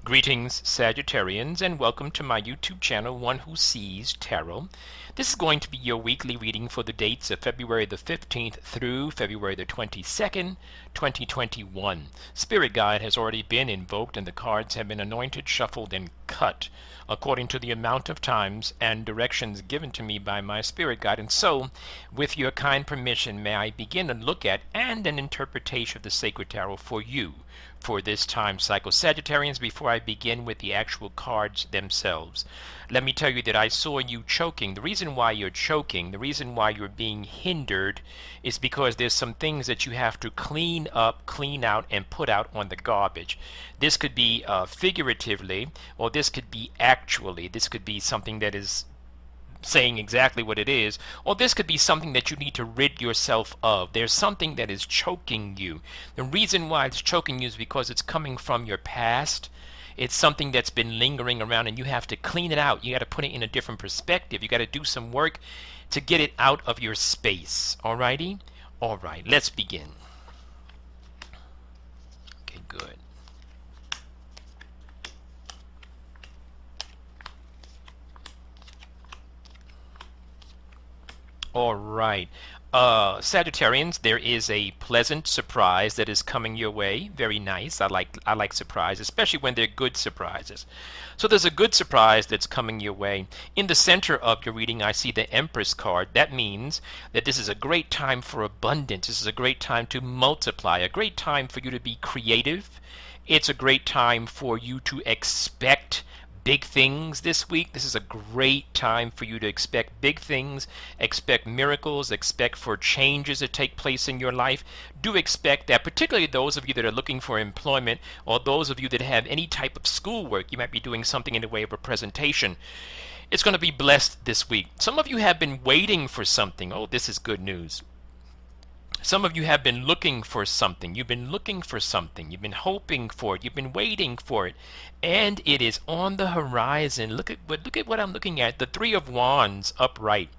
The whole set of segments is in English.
Greetings, Sagittarians, and welcome to my YouTube channel, One Who Sees Tarot. This is going to be your weekly reading for the dates of February the 15th through February the 22nd, 2021. Spirit Guide has already been invoked and the cards have been anointed, shuffled, and cut according to the amount of times and directions given to me by my Spirit Guide. And so, with your kind permission, may I begin a look at and an interpretation of the Sacred Tarot for you for this time cycle. Sagittarians, before I begin with the actual cards themselves, let me tell you that I saw you choking. The reason why you're choking, the reason why you're being hindered is because there's some things that you have to clean up, clean out, and put out on the garbage. This could be figuratively, or this could be actually. This could be something that is saying exactly what it is, or this could be something that you need to rid yourself of. There's something that is choking you. The reason why it's choking you is because it's coming from your past. It's something that's been lingering around and you have to clean it out. You got to put it in a different perspective. You got to do some work to get it out of your space. Alrighty? Alright, let's begin. Okay, good. All right. Sagittarians, there is a pleasant surprise that is coming your way. Very nice. I like surprises, especially when they're good surprises. So there's a good surprise that's coming your way. In the center of your reading, I see the Empress card. That means that this is a great time for abundance. This is a great time to multiply, a great time for you to be creative. It's a great time for you to expect big things this week. This is a great time for you to expect big things, expect miracles, expect for changes to take place in your life. Do expect that, particularly those of you that are looking for employment, or those of you that have any type of schoolwork. You might be doing something in the way of a presentation. It's going to be blessed this week. Some of you have been waiting for something. Oh, this is good news. Some of you have been looking for something. You've been looking for something. You've been hoping for it. You've been waiting for it. And it is on the horizon. Look at what I'm looking at. The Three of Wands upright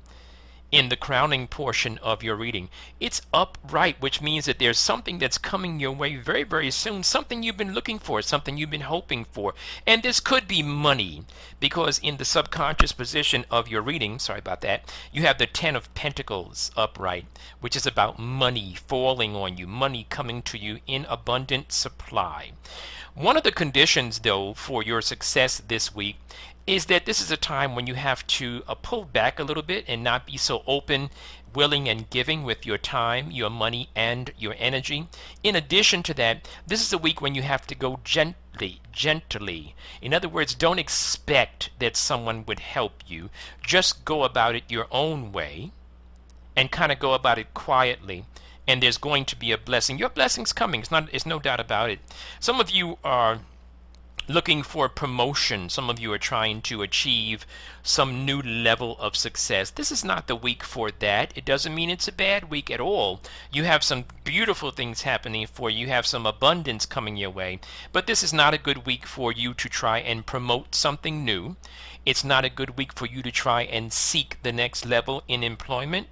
in the crowning portion of your reading. It's upright, which means that there's something that's coming your way very, very soon. Something you've been looking for, something you've been hoping for. And this could be money, because in the subconscious position of your reading, sorry about that, you have the Ten of Pentacles upright, which is about money falling on you, money coming to you in abundant supply. One of the conditions, though, for your success this week is that this is a time when you have to pull back a little bit and not be so open, willing, and giving with your time, your money, and your energy. In addition to that, this is a week when you have to go gently. In other words, don't expect that someone would help you. Just go about it your own way and kind of go about it quietly. And there's going to be a blessing. Your blessing's coming. It's no doubt about it. Some of you are looking for promotion. Some of you are trying to achieve some new level of success. This is not the week for that. It doesn't mean it's a bad week at all. You have some beautiful things happening for you. You have some abundance coming your way. But this is not a good week for you to try and promote something new. It's not a good week for you to try and seek the next level in employment.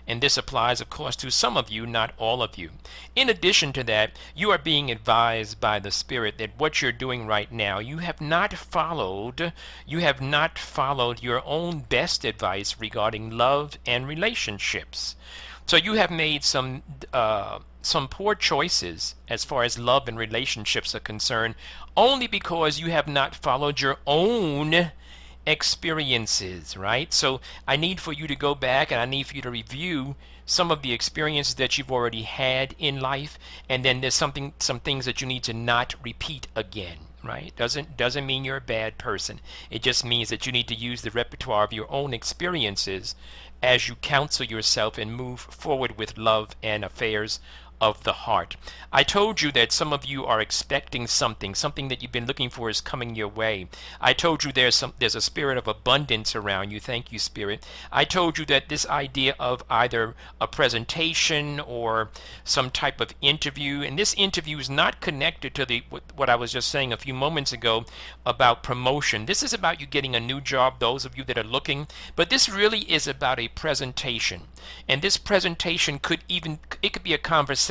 And this applies, of course, to some of you, not all of you. In addition to that, you are being advised by the Spirit that what you're doing right now, you have not followed your own best advice regarding love and relationships. So you have made some poor choices as far as love and relationships are concerned, only because you have not followed your own experiences, right? So I need for you to go back and I need for you to review some of the experiences that you've already had in life, and then there's some things that you need to not repeat again, right? Doesn't mean you're a bad person. It just means that you need to use the repertoire of your own experiences as you counsel yourself and move forward with love and affairs of the heart. I told you that some of you are expecting something that you've been looking for is coming your way. I told you there's a spirit of abundance around you. Thank you, Spirit. I told you that this idea of either a presentation or some type of interview, and this interview is not connected to what I was just saying a few moments ago about promotion. This is about you getting a new job, those of you that are looking, but this really is about a presentation. And this presentation could be a conversation.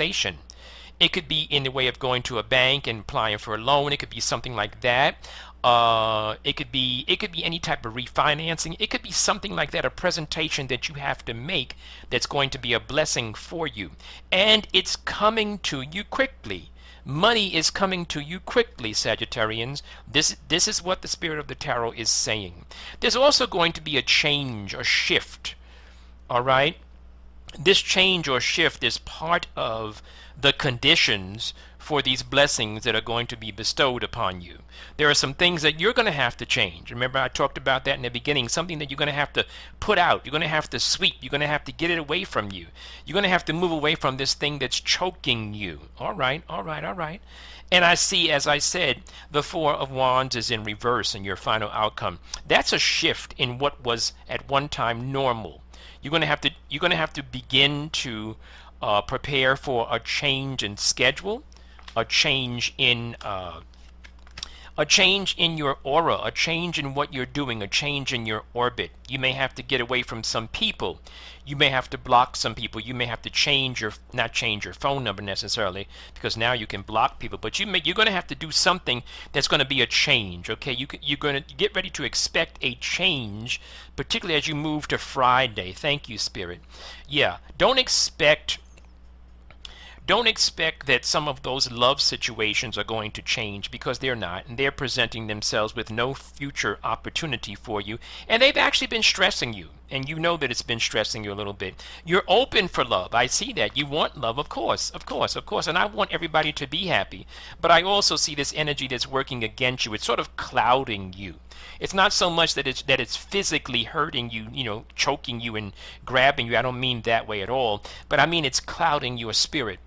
It could be in the way of going to a bank and applying for a loan. It could be something like that. It could be any type of refinancing. It could be something like that, a presentation that you have to make that's going to be a blessing for you. And it's coming to you quickly. Money is coming to you quickly, Sagittarians. This is what the spirit of the tarot is saying. There's also going to be a change, a shift. All right? This change or shift is part of the conditions for these blessings that are going to be bestowed upon you. There are some things that you're going to have to change. Remember, I talked about that in the beginning. Something that you're going to have to put out. You're going to have to sweep. You're going to have to get it away from you. You're going to have to move away from this thing that's choking you. All right, all right, all right. And I see, as I said, the Four of Wands is in reverse in your final outcome. That's a shift in what was at one time normal. You're going to have to begin to prepare for a change in schedule, a change in your aura, a change in what you're doing, a change in your orbit. You may have to get away from some people. You may have to block some people. You may have to not change your phone number necessarily, because now you can block people. But you're going to have to do something that's going to be a change. Okay, you're going to get ready to expect a change, particularly as you move to Friday. Thank you, Spirit. Yeah, don't expect that some of those love situations are going to change, because they're not, and they're presenting themselves with no future opportunity for you, and they've actually been stressing you, and you know that it's been stressing you a little bit. You're open for love. I see that. You want love, of course, of course, of course, and I want everybody to be happy, but I also see this energy that's working against you. It's sort of clouding you. It's not so much that it's physically hurting you, choking you and grabbing you. I don't mean that way at all, but I mean it's clouding your spirit.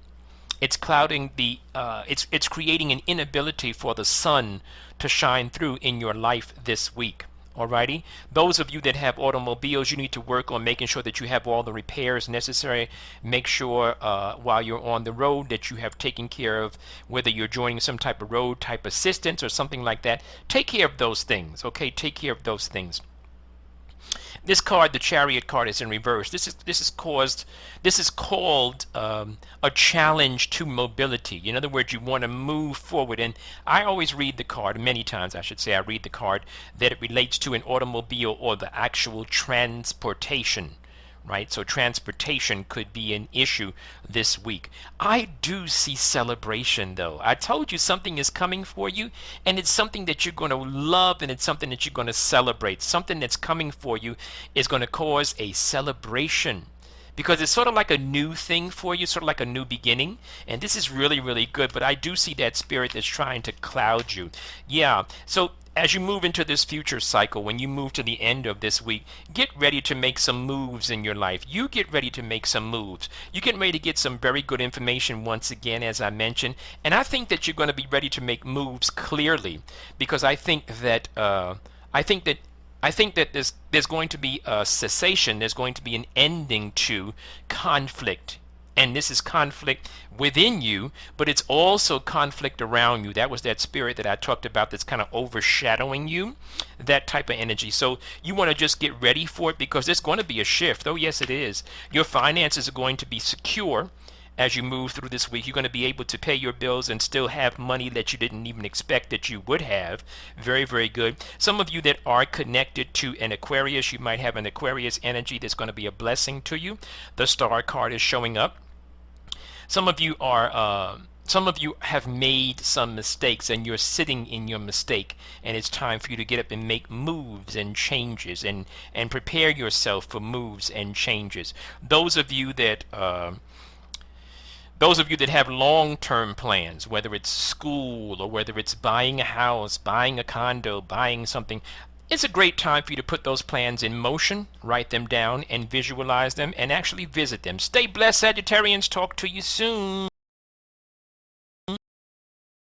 It's clouding it's creating an inability for the sun to shine through in your life this week. Alrighty, those of you that have automobiles, you need to work on making sure that you have all the repairs necessary. Make sure while you're on the road that you have taken care of, whether you're joining some type of road type assistance or something like that. Take care of those things. Okay, take care of those things. This card, the Chariot card, is in reverse. This is called a challenge to mobility. In other words, you want to move forward. And I always read the card, many times I should say, I read the card that it relates to an automobile or the actual transportation. Right? So transportation could be an issue this week. I do see celebration, though. I told you something is coming for you, and it's something that you're going to love, and it's something that you're going to celebrate. Something that's coming for you is going to cause a celebration, because it's sort of like a new thing for you, sort of like a new beginning. And this is really, really good. But I do see that spirit that's trying to cloud you. Yeah. So as you move into this future cycle, when you move to the end of this week, get ready to make some moves in your life. You get ready to make some moves. You get ready to get some very good information once again, as I mentioned. And I think that you're going to be ready to make moves clearly, because I think that there's going to be a cessation. There's going to be an ending to conflict. And this is conflict within you, but it's also conflict around you. That was that spirit that I talked about that's kind of overshadowing you, that type of energy. So you want to just get ready for it, because there's going to be a shift. Oh, yes, it is. Your finances are going to be secure. As you move through this week, you're going to be able to pay your bills and still have money that you didn't even expect that you would have. Very, very good. Some of you that are connected to an Aquarius, you might have an Aquarius energy that's going to be a blessing to you. The Star card is showing up. Some of you have made some mistakes, and you're sitting in your mistake, and it's time for you to get up and make moves and changes, and prepare yourself for moves and changes. Those of you that have long-term plans, whether it's school or whether it's buying a house, buying a condo, buying something, it's a great time for you to put those plans in motion, write them down, and visualize them, and actually visit them. Stay blessed, Sagittarians. Talk to you soon.